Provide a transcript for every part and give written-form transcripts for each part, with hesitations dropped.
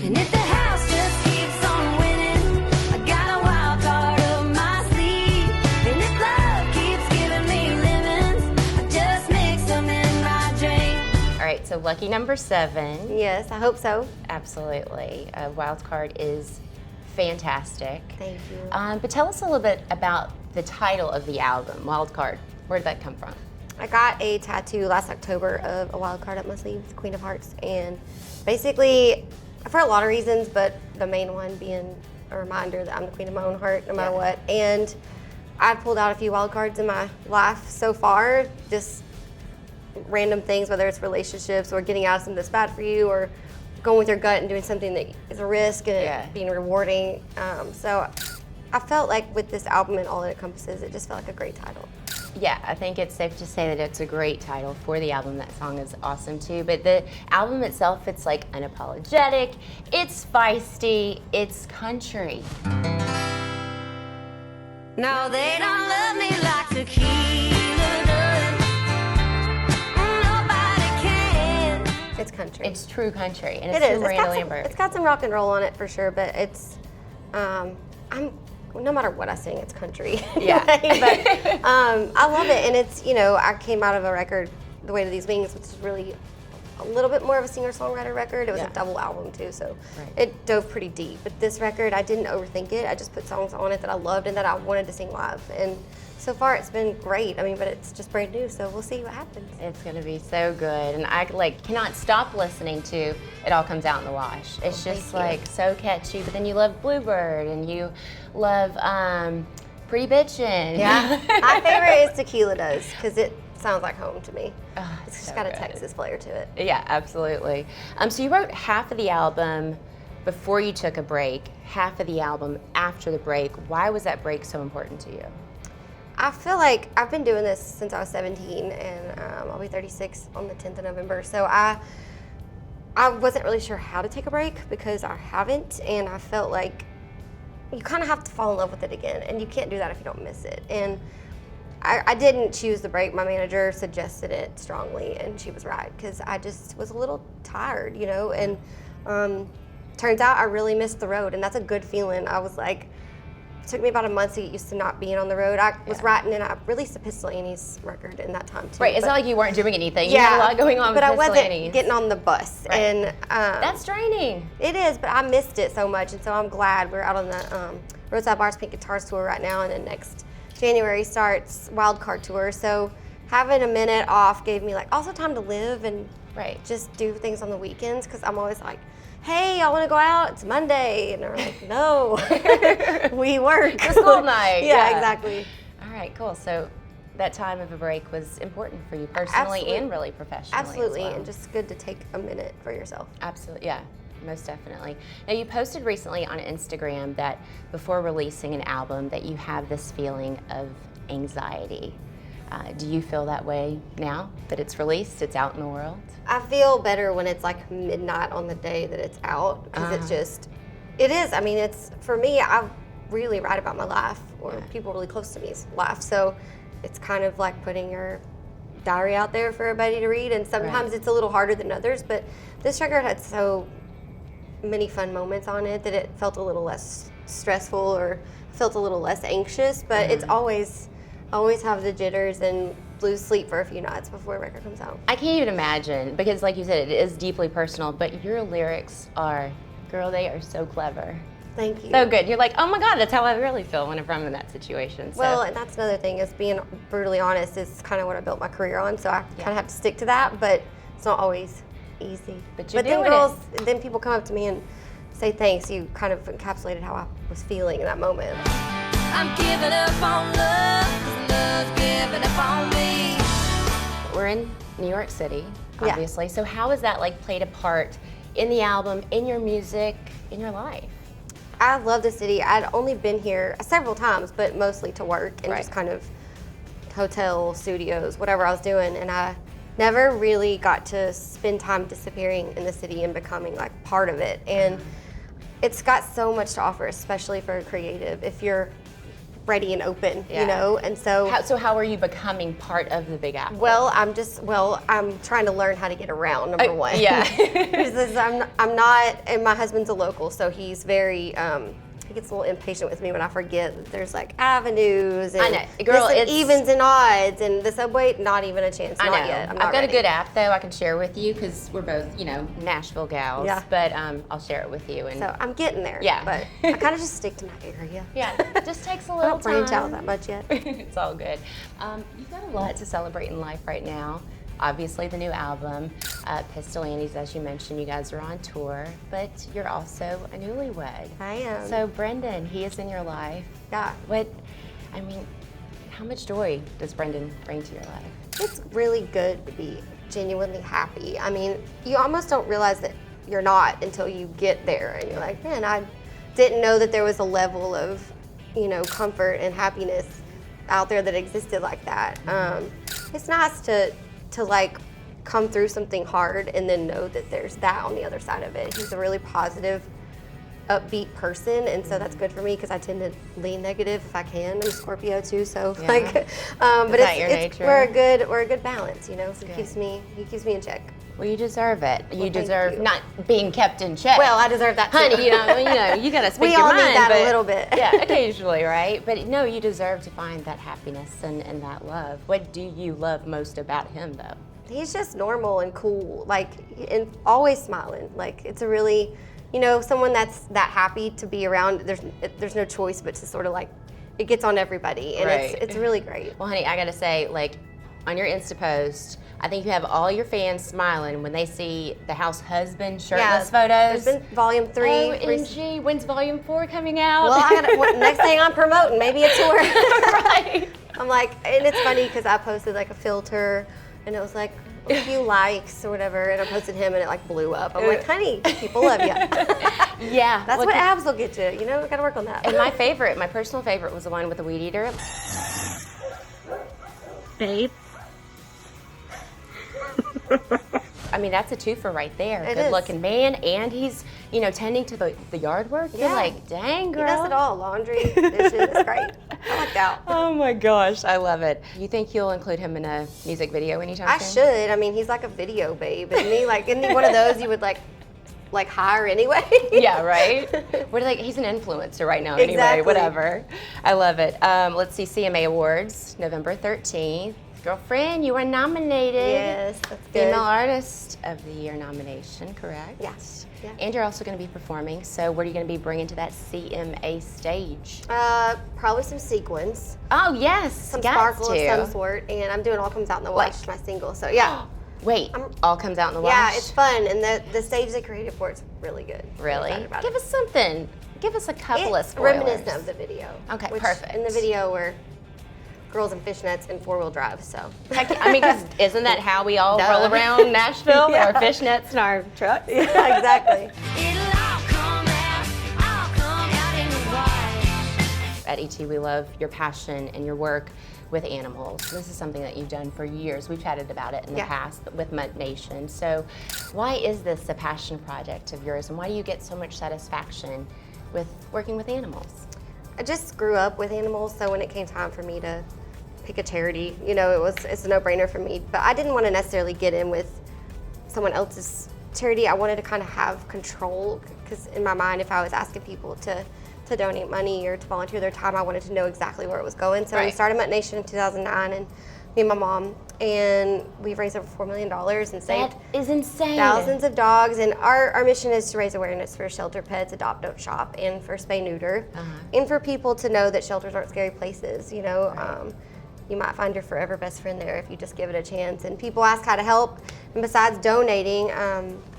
And if the house just keeps on winning, I got a wild card up my sleeve. And if love keeps giving me lemons, I just mix them in my drink. All right, so lucky number 7. Yes, I hope so. Absolutely. Wildcard is fantastic. Thank you. But tell us a little bit about the title of the album, Wildcard. Where did that come from? I got a tattoo last October of a wild card up my sleeve, the Queen of Hearts, and basically, for a lot of reasons, but the main one being a reminder that I'm the queen of my own heart, no matter what. And I've pulled out a few wild cards in my life so far, just random things, whether it's relationships or getting out of something that's bad for you, or going with your gut and doing something that is a risk and it being rewarding. So I felt like with this album and all it encompasses, it just felt like a great title. Yeah, I think it's safe to say that it's a great title for the album. That song is awesome too. But the album itself, it's like unapologetic, it's feisty, it's country. No, they don't love me like tequila does. Nobody can. It's country. It's true country, and It it's is. from Miranda Lambert. It's got some rock and roll on it for sure, but it's, no matter what I sing, it's country. Yeah. But I love it, and it's, I came out of a record, The Weight of These Wings, which is really a little bit more of a singer-songwriter record. It was a double album too, so it dove pretty deep. But this record, I didn't overthink it. I just put songs on it that I loved and that I wanted to sing live. And so far, it's been great. I mean, but it's just brand new, so we'll see what happens. It's gonna be so good, and I cannot stop listening to It All Comes Out in the Wash. It's just so catchy. But then you love Bluebird, and you love Pretty Bitchin'. Yeah, my favorite is Tequila Does, because it sounds like home to me. Oh, it's just so got a good. Texas flair to it. Yeah, absolutely. So you wrote half of the album before you took a break, half of the album after the break. Why was that break so important to you? I feel like I've been doing this since I was 17, and I'll be 36 on the 10th of November. So I wasn't really sure how to take a break because I haven't, and I felt like you kind of have to fall in love with it again, and you can't do that if you don't miss it. And I didn't choose the break. My manager suggested it strongly, and she was right, because I just was a little tired, and turns out I really missed the road, and that's a good feeling. I was like, it took me about a month to get used to not being on the road. I was writing, and I released a Pistol Annie's record in that time too. Right, it's not like you weren't doing anything. You had a lot going on but with I wasn't Pistol Annie's. getting on the bus. Right. And that's draining. It is, but I missed it so much, and so I'm glad we're out on the Roadside Bars Pink Guitars tour right now, and then next January starts Wildcard tour. So having a minute off gave me also time to live and just do things on the weekends, because I'm always like, hey, I want to go out, it's Monday. And they're like, no, we work. It's school night. Yeah, exactly. All right, cool. So that time of a break was important for you personally and really professionally. Absolutely, as well. and just good to take a minute for yourself. Absolutely, yeah, most definitely. Now, you posted recently on Instagram that before releasing an album that you have this feeling of anxiety. Do you feel that way now that it's released, it's out in the world? I feel better when it's midnight on the day that it's out, because it is. I mean, it's, for me, I really write about my life, or people really close to me's life. So it's kind of like putting your diary out there for everybody to read, and sometimes it's a little harder than others, but this record had so many fun moments on it that it felt a little less stressful, or felt a little less anxious, but it's always have the jitters and lose sleep for a few nights before a record comes out. I can't even imagine, because like you said, it is deeply personal, but your lyrics are, girl, they are so clever. Thank you. So good. You're like, oh my God, that's how I really feel whenever I'm in that situation. So. Well, and that's another thing, is being brutally honest is kind of what I built my career on, so I kind of have to stick to that, but it's not always easy. But you're then doing then people come up to me and say thanks. You kind of encapsulated how I was feeling in that moment. I'm giving up on love, 'cause love's giving up on me. We're in New York City, obviously. So how has that played a part in the album, in your music, in your life? I love the city. I'd only been here several times, but mostly to work and just kind of hotel, studios, whatever I was doing. And I never really got to spend time disappearing in the city and becoming part of it. And it's got so much to offer, especially for a creative. If you're ready and open, Yeah. you know, and so. How are you becoming part of the Big Apple? Well, I'm trying to learn how to get around, number one. Yeah. Because I'm not, and my husband's a local, so he's very, he gets a little impatient with me when I forget that there's like avenues and I know. Girl, this and it's- evens and odds and the subway, not even a chance, I know. not yet. I'm not I've got ready. a good app though I can share with you because we're both, Nashville gals. Yeah. But I'll share it with you. And So I'm getting there. Yeah. But I kind of just stick to my area. yeah, it just takes a I little don't branch time. out that much yet. It's all good. You've got a lot to celebrate in life right now. Obviously, the new album, Pistol Annie's, as you mentioned, you guys are on tour, but you're also a newlywed. I am. So Brendan, he is in your life. Yeah. How much joy does Brendan bring to your life? It's really good to be genuinely happy. I mean, you almost don't realize that you're not until you get there and you're like, man, I didn't know that there was a level of, comfort and happiness out there that existed like that. It's nice to like come through something hard and then know that there's that on the other side of it. He's a really positive, upbeat person, and so that's good for me because I tend to lean negative if I can. I'm a Scorpio too, so Yeah. but that your nature? we're a good balance, So Good. he keeps me in check. Well, you deserve it. You thank deserve you. not being kept in check. Well, I deserve that too. honey, you gotta speak We your all mind. need that a but- little bit. Yeah, occasionally, right? But no, you deserve to find that happiness and that love. What do you love most about him, though? He's just normal and cool, and always smiling. It's a really, someone that's that happy to be around. There's no choice but to sort of it gets on everybody, and Right. it's really great. Well, honey, I gotta say, on your Insta post, I think you have all your fans smiling when they see the house husband shirtless photos. There's been volume 3. OMG, when's volume 4 coming out? Well, next thing I'm promoting, maybe a tour. Right. I'm and it's funny because I posted a filter, and it was a few likes or whatever, and I posted him, and it blew up. I'm like, honey, people love you. Yeah. That's well, what abs will get you. Gotta work on that. And my personal favorite was the one with the weed eater. Babe. I mean, that's a twofer right there. It Good is. looking man, and he's, tending to the yard work. Yeah. You're like, dang, girl. He does it all. Laundry, dishes, it's great. I like that. Oh my gosh, I love it. You think you'll include him in a music video anytime I soon? should. I mean, he's like a video babe, isn't he? Isn't he one of those you would hire anyway? Yeah, right? He's an influencer right now anyway, Exactly. whatever. I love it. Let's see, CMA Awards, November 13th. Girlfriend, you are nominated. Yes, that's good. Female Artist of the Year nomination, correct? Yes. Yeah. And you're also going to be performing, so what are you going to be bringing to that CMA stage? Probably some sequins, Oh, yes. some got sparkle to. of some sort, and I'm doing All Comes Out in the Wash, my single. So yeah. Wait, all comes out in the wash? Yeah, it's fun, and the stage they created for it's really good. I'm Really? excited about Give it. us something. Give us a couple of spoilers. Reminiscent of the video. Okay, which perfect. In the video we're girls in fishnets and 4-wheel drive, so. Heck, I mean, 'cause isn't that how we all Duh. roll around Nashville? Yeah. Our fishnets and our trucks? Yeah, exactly. It'll all come out in the wash. At ET, we love your passion and your work with animals. This is something that you've done for years. We've chatted about it in the Yeah. past with Mutt Nation. So why is this a passion project of yours, and why do you get so much satisfaction with working with animals? I just grew up with animals, so when it came time for me to pick a charity, it's a no-brainer for me. But I didn't want to necessarily get in with someone else's charity. I wanted to kind of have control, because in my mind, if I was asking people to donate money or to volunteer their time, I wanted to know exactly where it was going. So we Right. started Mutt Nation in 2009, and me and my mom, and we've raised over $4 million and saved That is insane. thousands of dogs. And our mission is to raise awareness for shelter pets, adopt, don't shop, and for spay neuter, and for people to know that shelters aren't scary places. You might find your forever best friend there if you just give it a chance. And people ask how to help, and besides donating,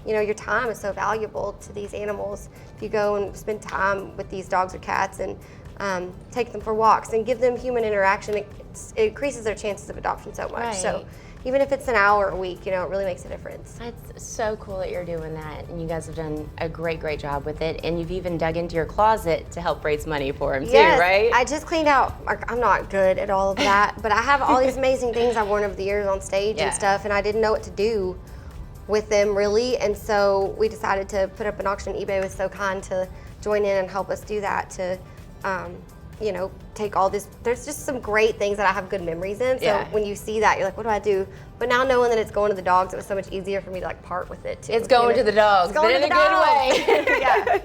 your time is so valuable to these animals. If you go and spend time with these dogs or cats and take them for walks and give them human interaction, it increases their chances of adoption so much. So Right. even if it's an hour a week, it really makes a difference. That's so cool that you're doing that, and you guys have done a great, great job with it, and you've even dug into your closet to help raise money for him Yes, too, right? I just cleaned out. I'm not good at all of that, but I have all these amazing things I've worn over the years on stage Yeah. and stuff, and I didn't know what to do with them really, and so we decided to put up an auction. eBay was so kind to join in and help us do that to you know, take all this. There's just some great things that I have good memories in. So Yeah. when you see that, you're like, what do I do? But now knowing that it's going to the dogs, it was so much easier for me to like part with it too. It's going to the dogs, It's going but in to a the good way. dogs. Yeah.